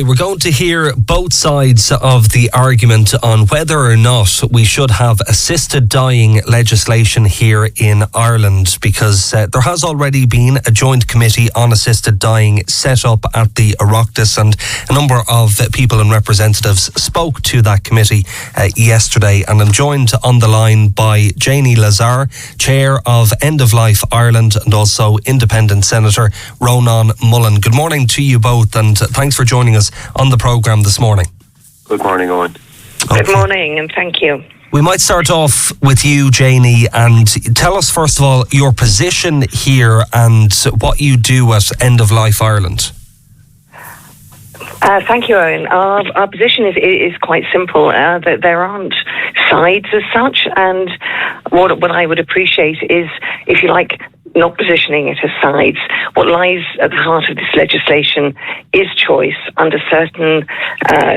We're going to hear both sides of the argument on whether or not we should have assisted dying legislation here in Ireland, because there has already been a joint committee on assisted dying set up at the Oireachtas, and a number of people and representatives spoke to that committee yesterday. And I'm joined on the line by Janie Lazar, Chair of End of Life Ireland, and also Independent Senator Ronan Mullen. Good morning to you both, and thanks for joining us on the programme this morning. Good morning, Owen. Okay. Good morning, and thank you. We might start off with you, Janie, and tell us first of all your position here and what you do at End of Life Ireland. Thank you, Owen. Our position is quite simple. That there aren't sides as such, and what I would appreciate is, if you like, not positioning it as sides. What lies at the heart of this legislation is choice under certain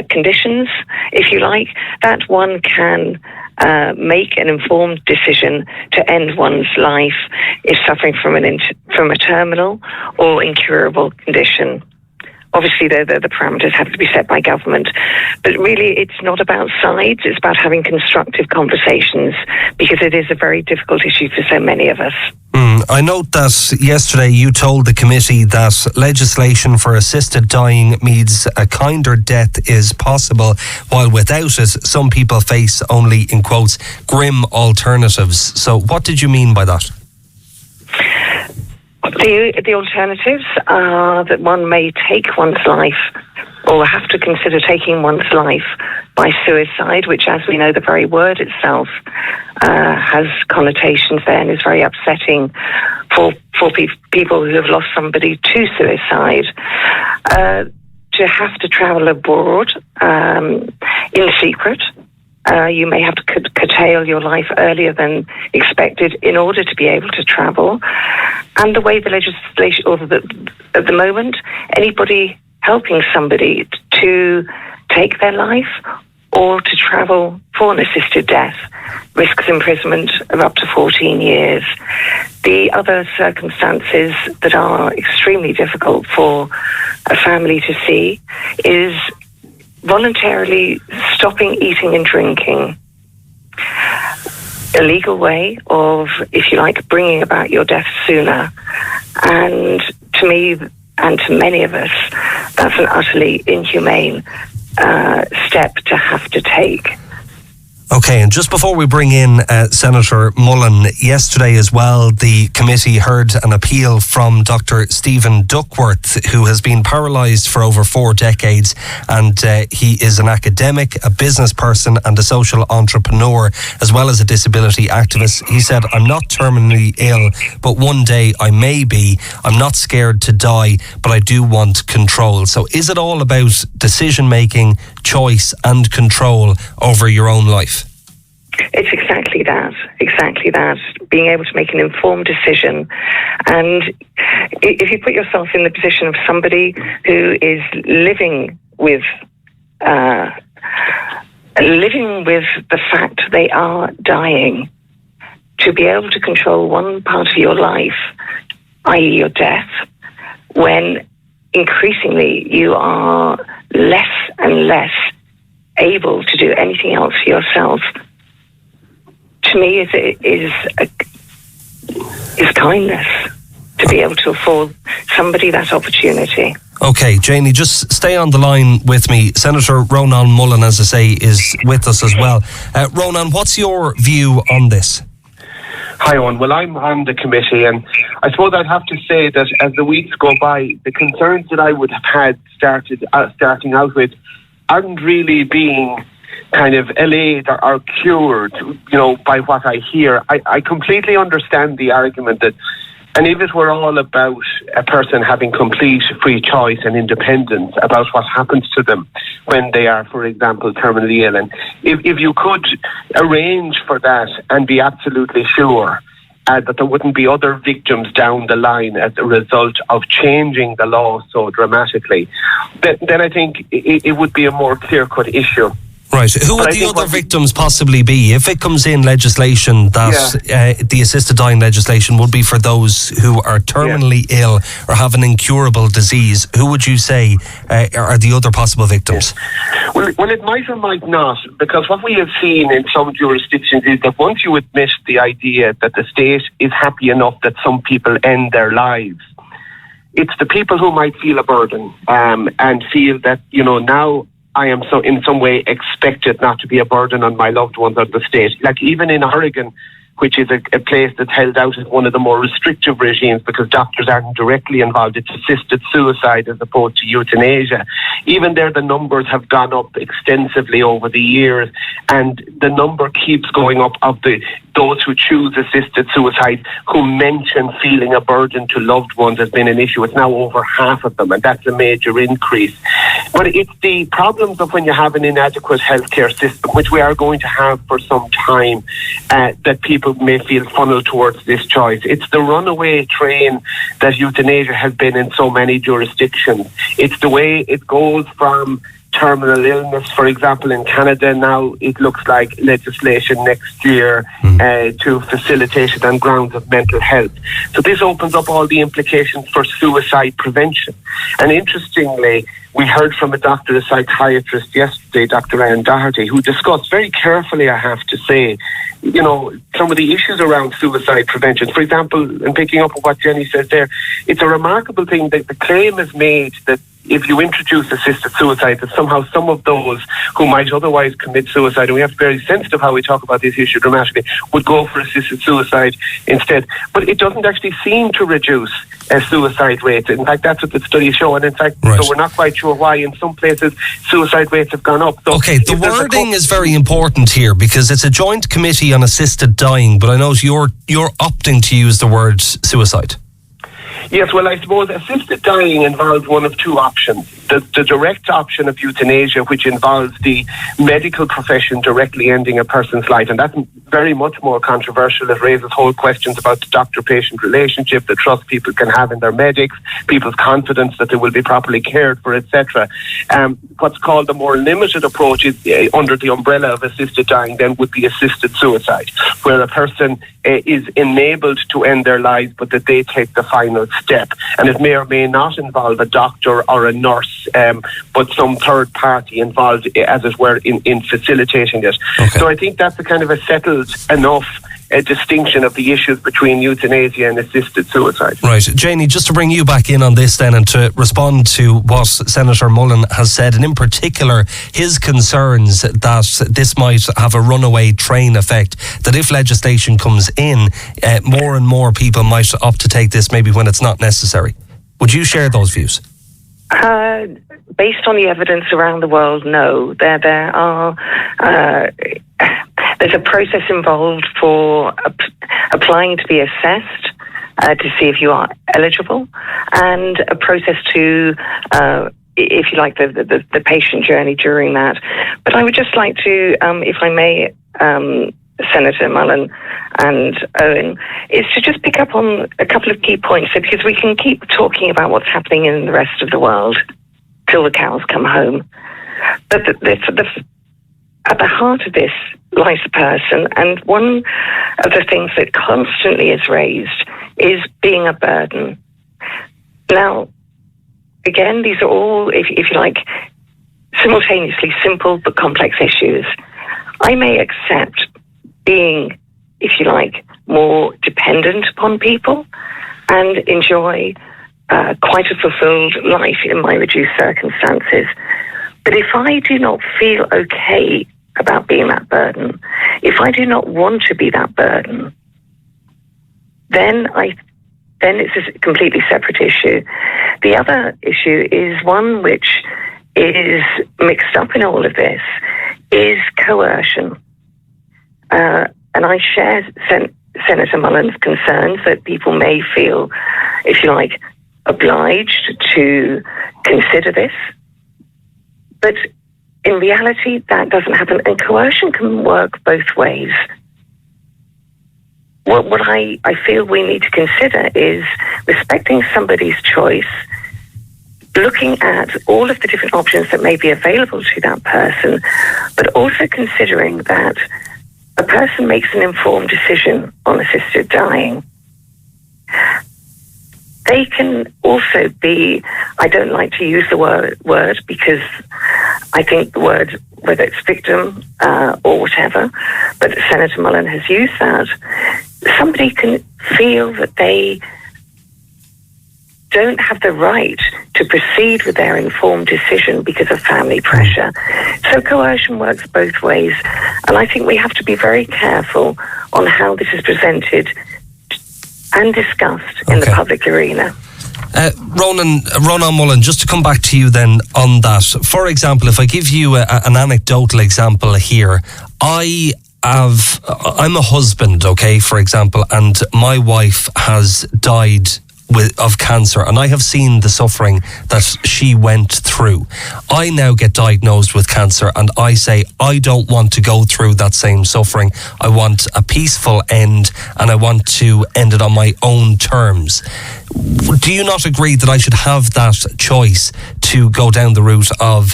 conditions, if you like, that one can make an informed decision to end one's life if suffering from a terminal or incurable condition. Obviously, the parameters have to be set by government, but really it's not about sides, it's about having constructive conversations, because it is a very difficult issue for so many of us. I note that yesterday you told the committee that legislation for assisted dying means a kinder death is possible, while without it, some people face only, in quotes, grim alternatives. So what did you mean by that? The alternatives are that one may take one's life, or have to consider taking one's life by suicide, which, as we know, the very word itself has connotations there and is very upsetting for people who have lost somebody to suicide. To have to travel abroad in secret. You may have to curtail your life earlier than expected in order to be able to travel. And the way the legislation, or at the moment, anybody helping somebody to take their life or to travel for an assisted death risks imprisonment of up to 14 years. The other circumstances that are extremely difficult for a family to see is voluntarily stopping eating and drinking. A legal way of, if you like, bringing about your death sooner. And to me, and to many of us, that's an utterly inhumane step to have to take. Okay, and just before we bring in Senator Mullen, yesterday as well, the committee heard an appeal from Dr. Stephen Duckworth, who has been paralysed for over 4 decades, and he is an academic, a business person and a social entrepreneur, as well as a disability activist. He said, "I'm not terminally ill, but one day I may be. I'm not scared to die, but I do want control." So is it all about decision-making, choice and control over your own life? It's exactly that, being able to make an informed decision. And if you put yourself in the position of somebody who is living with the fact they are dying, to be able to control one part of your life, i.e. your death, when increasingly you are less and less able to do anything else for yourself, to me is kindness, to be able to afford somebody that opportunity. Okay, Janie, just stay on the line with me. Senator Ronan Mullen, as I say, is with us as well. Ronan, what's your view on this? Hi, Owen. Well, I'm on the committee, and I suppose I'd have to say that as the weeks go by, the concerns that I would have had starting out with aren't really being kind of allayed or cured, by what I hear. I completely understand the argument that, and if it were all about a person having complete free choice and independence about what happens to them when they are, for example, terminally ill, and if you could arrange for that and be absolutely sure that there wouldn't be other victims down the line as a result of changing the law so dramatically, then I think it would be a more clear-cut issue. Right. Who would the other victims possibly be? If it comes in legislation that the assisted dying legislation would be for those who are terminally ill or have an incurable disease, who would you say are the other possible victims? Well, it might or might not, because what we have seen in some jurisdictions is that once you admit the idea that the state is happy enough that some people end their lives, it's the people who might feel a burden and feel that, now I am so in some way expected not to be a burden on my loved ones or the state. Like even in Oregon, which is a place that's held out as one of the more restrictive regimes because doctors aren't directly involved. It's assisted suicide as opposed to euthanasia. Even there, the numbers have gone up extensively over the years, and the number keeps going up of those who choose assisted suicide who mention feeling a burden to loved ones has been an issue. It's now over half of them, and that's a major increase. But it's the problems of when you have an inadequate healthcare system, which we are going to have for some time, that people may feel funneled towards this choice. It's the runaway train that euthanasia has been in so many jurisdictions. It's the way it goes from terminal illness, for example, in Canada now, it looks like legislation next year to facilitate it on grounds of mental health. So this opens up all the implications for suicide prevention. And interestingly, we heard from a doctor, a psychiatrist yesterday, Dr. Anne Doherty, who discussed very carefully, I have to say, some of the issues around suicide prevention. For example, in picking up on what Jenny said there, it's a remarkable thing that the claim is made that if you introduce assisted suicide, that somehow some of those who might otherwise commit suicide, and we have to be very sensitive how we talk about this issue dramatically, would go for assisted suicide instead. But it doesn't actually seem to reduce suicide rates. In fact, that's what the studies show. And in fact, so we're not quite sure why in some places suicide rates have gone up. So okay, the wording is very important here because it's a joint committee on assisted dying, but I know you're opting to use the word suicide. Yes, well, I suppose assisted dying involves one of two options. The direct option of euthanasia, which involves the medical profession directly ending a person's life, and that's very much more controversial. It raises whole questions about the doctor-patient relationship, the trust people can have in their medics, people's confidence that they will be properly cared for, etc. What's called the more limited approach is under the umbrella of assisted dying then would be assisted suicide, where a person is enabled to end their lives, but that they take the final step. And it may or may not involve a doctor or a nurse, but some third party involved, as it were, in facilitating it. Okay. So I think that's a kind of a settled enough distinction of the issues between euthanasia and assisted suicide. Right. Janie, just to bring you back in on this then and to respond to what Senator Mullen has said, and in particular his concerns that this might have a runaway train effect, that if legislation comes in, more and more people might opt to take this maybe when it's not necessary. Would you share those views? Based on the evidence around the world, no. There are... there's a process involved for applying to be assessed to see if you are eligible, and a process to, if you like, the patient journey during that. But I would just like to, if I may, Senator Mullen and Owen, is to just pick up on a couple of key points, because we can keep talking about what's happening in the rest of the world till the cows come home. But at the heart of this lies a person, and one of the things that constantly is raised is being a burden. Now, again, these are all, if you like, simultaneously simple but complex issues. I may accept being, if you like, more dependent upon people and enjoy quite a fulfilled life in my reduced circumstances. But if I do not feel okay about being that burden, if I do not want to be that burden, then it's a completely separate issue. The other issue is one which is mixed up in all of this, is coercion. And I share Senator Mullen's concerns that people may feel, if you like, obliged to consider this. But in reality, that doesn't happen. And coercion can work both ways. What I feel we need to consider is respecting somebody's choice, looking at all of the different options that may be available to that person, but also considering that a person makes an informed decision on assisted dying. They can also be, I don't like to use the word because I think the word, whether it's victim or whatever, but Senator Mullen has used that, somebody can feel that they don't have the right to proceed with their informed decision because of family pressure. So coercion works both ways, and I think we have to be very careful on how this is presented and discussed in the public arena. Ronan Mullen, just to come back to you then on that. For example, if I give you an anecdotal example here, I'm a husband, okay, for example, and my wife has died of cancer, and I have seen the suffering that she went through. I now get diagnosed with cancer, and I say I don't want to go through that same suffering. I want a peaceful end, and I want to end it on my own terms. Do you not agree that I should have that choice to go down the route of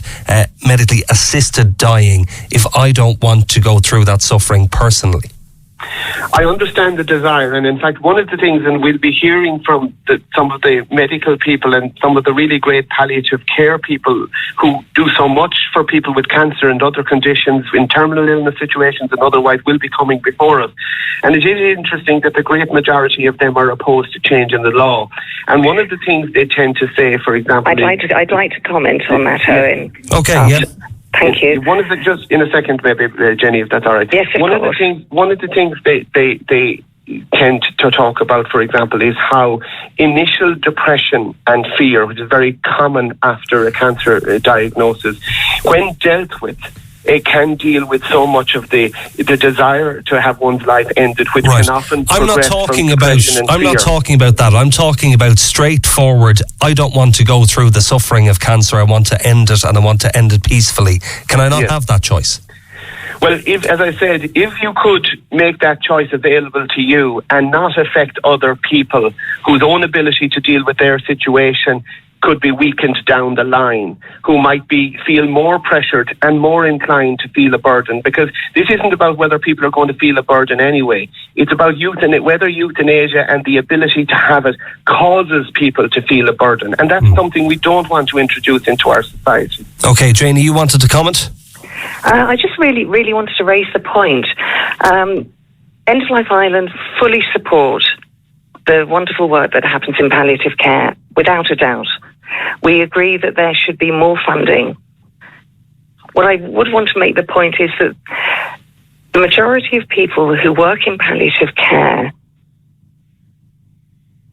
medically assisted dying if I don't want to go through that suffering personally? I understand the desire, and in fact one of the things, and we'll be hearing from some of the medical people and some of the really great palliative care people who do so much for people with cancer and other conditions in terminal illness situations and otherwise, will be coming before us. And it is interesting that the great majority of them are opposed to change in the law. And one of the things they tend to say, for example... I'd like to comment on that, Owen. Okay, yeah. Thank you. One of the, just in a second, maybe, Jenny, if that's all right. Yes, of course. One of the things they tend to talk about, for example, is how initial depression and fear, which is very common after a cancer diagnosis, when dealt with, it can deal with so much of the desire to have one's life ended, which can often progress from depression and fear. I'm not talking about that. I'm talking about straightforward, I don't want to go through the suffering of cancer. I want to end it, and I want to end it peacefully. Can I not have that choice? Well, as I said, if you could make that choice available to you and not affect other people whose own ability to deal with their situation could be weakened down the line, who might feel more pressured and more inclined to feel a burden, because this isn't about whether people are going to feel a burden anyway. It's about whether euthanasia and the ability to have it causes people to feel a burden, and that's something we don't want to introduce into our society. Okay, Janie, you wanted to comment? I just really wanted to raise the point. End of Life Ireland fully support the wonderful work that happens in palliative care, without a doubt. We agree that there should be more funding. What I would want to make the point is that the majority of people who work in palliative care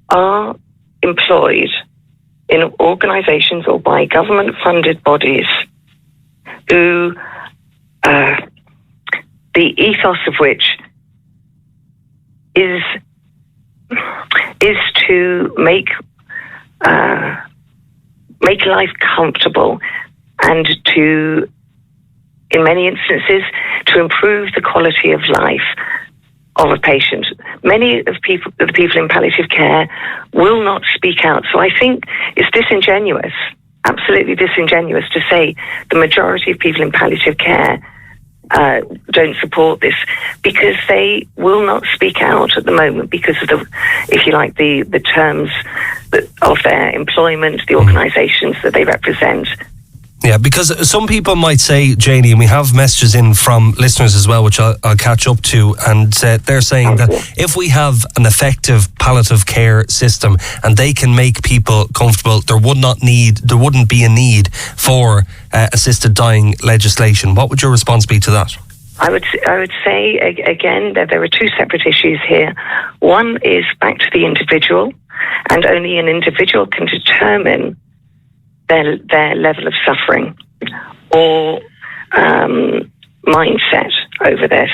are employed in organisations or by government-funded bodies who, the ethos of which is to make life comfortable and to, in many instances, to improve the quality of life of a patient. Many of the people in palliative care will not speak out. So I think it's disingenuous, absolutely disingenuous, to say the majority of people in palliative care don't support this, because they will not speak out at the moment because of the, if you like, the terms of their employment, the organisations that they represent. Yeah, because some people might say, Janie, and we have messages in from listeners as well, which I'll catch up to, and they're saying that if we have an effective palliative care system and they can make people comfortable, there wouldn't be a need for assisted dying legislation. What would your response be to that? I would say again that there are two separate issues here. One is back to the individual, and only an individual can determine their level of suffering or mindset over this.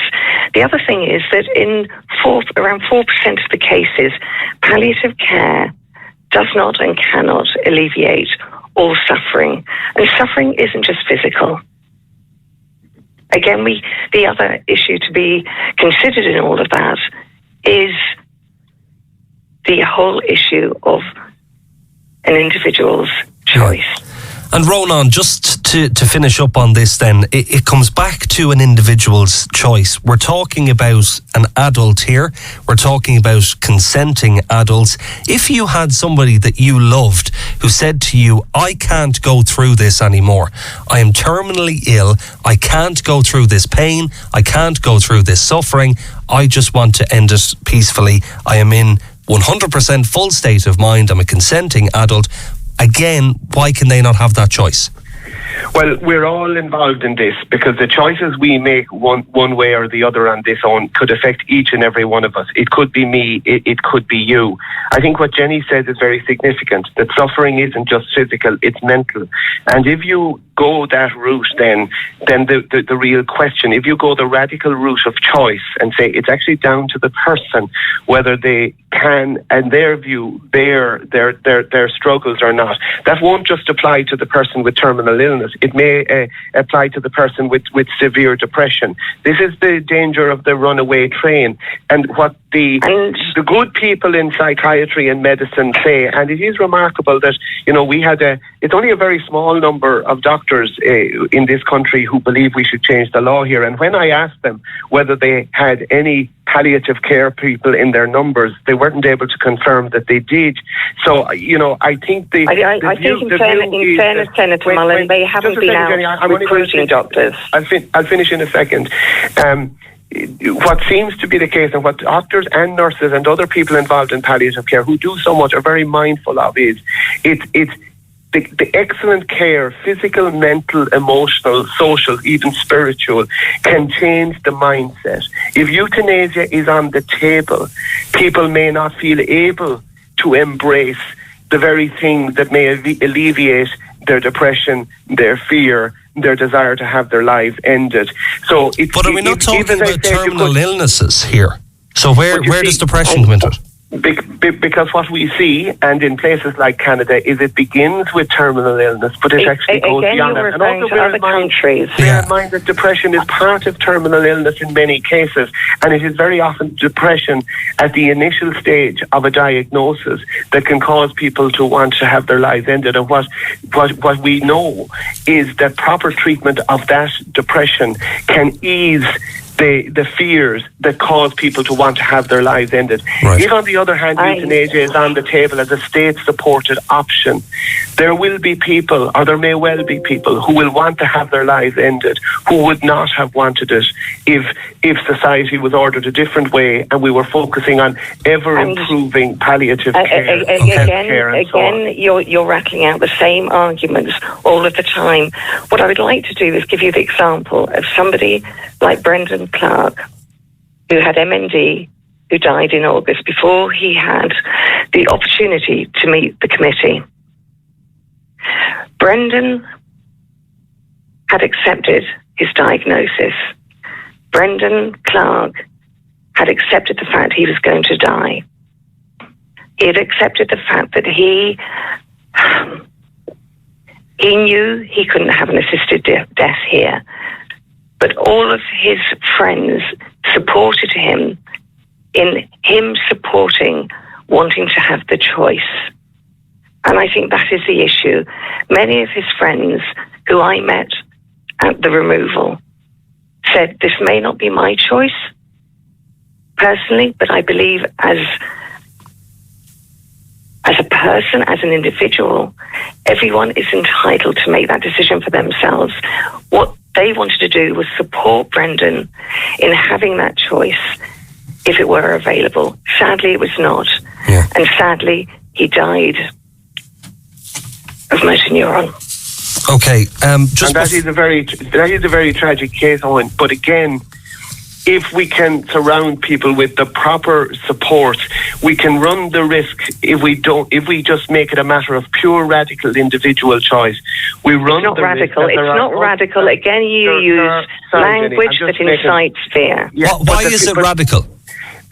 The other thing is that in around 4% of the cases, palliative care does not and cannot alleviate all suffering. And suffering isn't just physical. Again, the other issue to be considered in all of that is the whole issue of an individual's choice. And Ronan, just to finish up on this then, it comes back to an individual's choice. We're talking about an adult here. We're talking about consenting adults. If you had somebody that you loved who said to you, I can't go through this anymore. I am terminally ill. I can't go through this pain. I can't go through this suffering. I just want to end it peacefully. I am in 100% full state of mind. I'm a consenting adult. Again, why can they not have that choice? Well, we're all involved in this because the choices we make one way or the other on this own could affect each and every one of us. It could be me, it could be you. I think what Jenny says is very significant, that suffering isn't just physical, it's mental. And if you go that route, then the real question, if you go the radical route of choice and say it's actually down to the person whether they can, in their view, bear their struggles or not, that won't just apply to the person with terminal illness. It may apply to the person with severe depression. This is the danger of the runaway train. And what the good people in psychiatry and medicine say, and it is remarkable that, it's only a very small number of doctors in this country who believe we should change the law here. And when I asked them whether they had any palliative care people in their numbers, they weren't able to confirm that they did. So, I think in fairness, Senator Mullen, they haven't been out recruiting doctors. I'll finish in a second. What seems to be the case, and what doctors and nurses and other people involved in palliative care who do so much are very mindful of, is it's the excellent care, physical, mental, emotional, social, even spiritual, can change the mindset. If euthanasia is on the table, people may not feel able to embrace the very thing that may alleviate their depression, their fear, their desire to have their lives ended. But are we not talking about terminal illnesses here? So where does depression come into it? Because what we see, and in places like Canada, is it begins with terminal illness, but it actually goes beyond that. And also bear in mind that depression is part of terminal illness in many cases, and it is very often depression at the initial stage of a diagnosis that can cause people to want to have their lives ended. And what we know is that proper treatment of that depression can ease the fears that cause people to want to have their lives ended. Right. If, on the other hand, euthanasia is on the table as a state-supported option, there will be people, or there may well be people, who will want to have their lives ended, who would not have wanted it if society was ordered a different way and we were focusing on ever-improving palliative care and healthcare and so on. You're rattling out the same arguments all of the time. What I would like to do is give you the example of somebody like Brendan Clark, who had MND, who died in August before he had the opportunity to meet the committee. Brendan had accepted his diagnosis. Brendan Clark had accepted the fact he was going to die. He had accepted the fact that he knew he couldn't have an assisted death here. But all of his friends supported him in him supporting wanting to have the choice. And I think that is the issue. Many of his friends who I met at the removal said, this may not be my choice personally, but I believe as a person, as an individual, everyone is entitled to make that decision for themselves. What they wanted to do was support Brendan in having that choice if it were available. Sadly, it was not. Yeah. And sadly, he died of motor neuron. Okay. And that is a very tragic case, Owen. But again, if we can surround people with the proper support, we can run the risk if we just make it a matter of pure radical individual choice. We run the radical. risk. It's not radical. Again, you use language that incites fear. Yeah, why is it radical?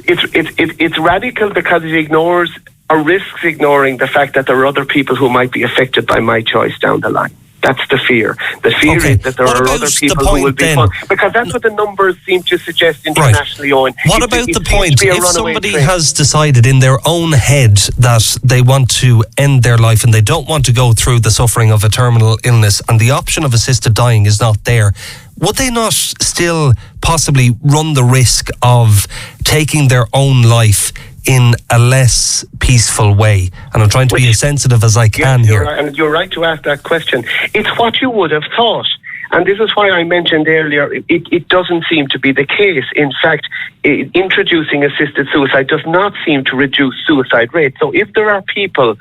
It's radical because it ignores or risks ignoring the fact that there are other people who might be affected by my choice down the line. That's the fear. The fear is that there are other people who will be fun. Because that's what the numbers seem to suggest internationally, Owen. What about the point, if somebody has decided in their own head that they want to end their life and they don't want to go through the suffering of a terminal illness and the option of assisted dying is not there, would they not still possibly run the risk of taking their own life in a less peaceful way? And I'm trying to be as sensitive as I can here. And you're right to ask that question. It's what you would have thought. And this is why I mentioned earlier, it doesn't seem to be the case. In fact, introducing assisted suicide does not seem to reduce suicide rates. So if there are people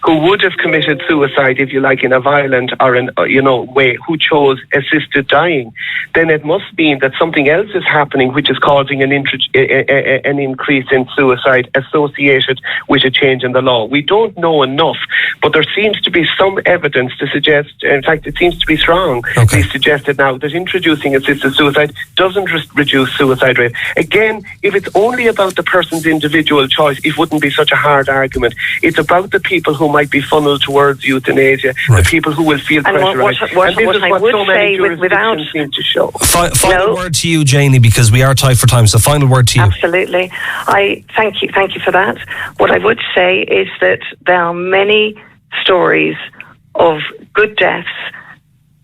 who would have committed suicide, if you like, in a violent or way, who chose assisted dying, then it must mean that something else is happening which is causing an increase in suicide associated with a change in the law. We don't know enough, but there seems to be some evidence to suggest, in fact, it seems to be strong, suggested now, that introducing assisted suicide doesn't reduce suicide rate. Again, if it's only about the person's individual choice, it wouldn't be such a hard argument. It's about the people who might be funneled towards euthanasia, the people who will feel pressurised. And this is what so many jurisdictions seem to show. Final word to you, Janie, because we are tight for time. So final word to you. Absolutely. Thank you for that. What I would say is that there are many stories of good deaths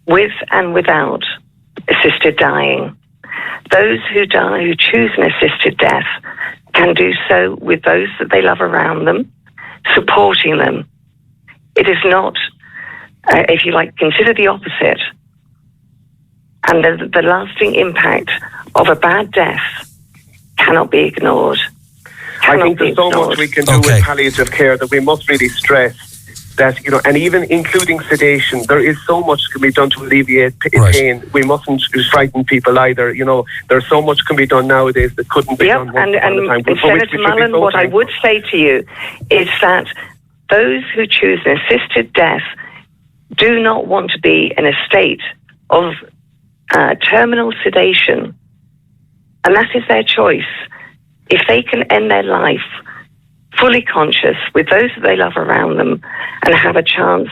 with and without assisted dying. Those who choose an assisted death can do so with those that they love around them, supporting them. It is not, if you like, consider the opposite. And the lasting impact of a bad death cannot be ignored. I think there's so much we can do with palliative care that we must really stress that, and even including sedation, there is so much can be done to alleviate pain. We mustn't frighten people either. There's so much can be done nowadays that couldn't be done once upon a time. Senator Mullen, what I would say to you is that those who choose an assisted death do not want to be in a state of terminal sedation, and that is their choice. If they can end their life fully conscious with those that they love around them and have a chance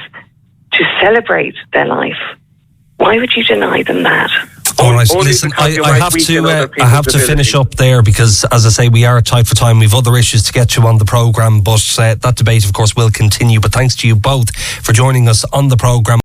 to celebrate their life, why would you deny them that? All right, listen, I have to finish up there because, as I say, we are tight for time. We've other issues to get to on the programme, but that debate, of course, will continue. But thanks to you both for joining us on the programme.